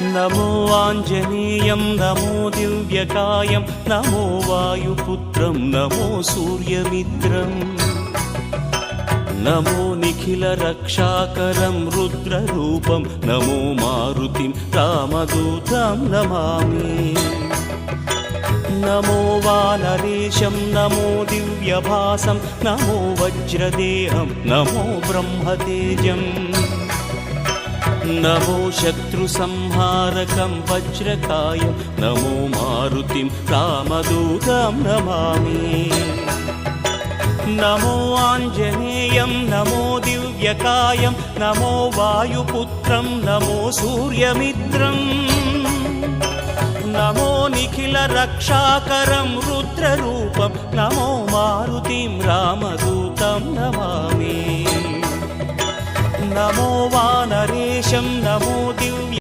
नमो आञ्जनेयं नमो दिव्यकायं नमो वायुपुत्रं नमो सूर्यमित्रम् नमो निखिलरक्षाकरं रुद्ररूपं नमो मारुतिं रामदूतं Namami नमो वानरेशं नमो दिव्यभासं नमो वज्रदेहं नमो ब्रह्मतेजम् नमो शत्रुसंहारकं वज्रकायं नमो मारुतिं रामदूतं Namami नमो आञ्जनेयं नमो दिव्यकायं नमो वायुपुत्रं नमो सूर्यमित्रम् नमो निखिलरक्षाकरं रुद्ररूपं नमो मारुतिं रामदूतं Namami नमो वानरेशं नमो Divya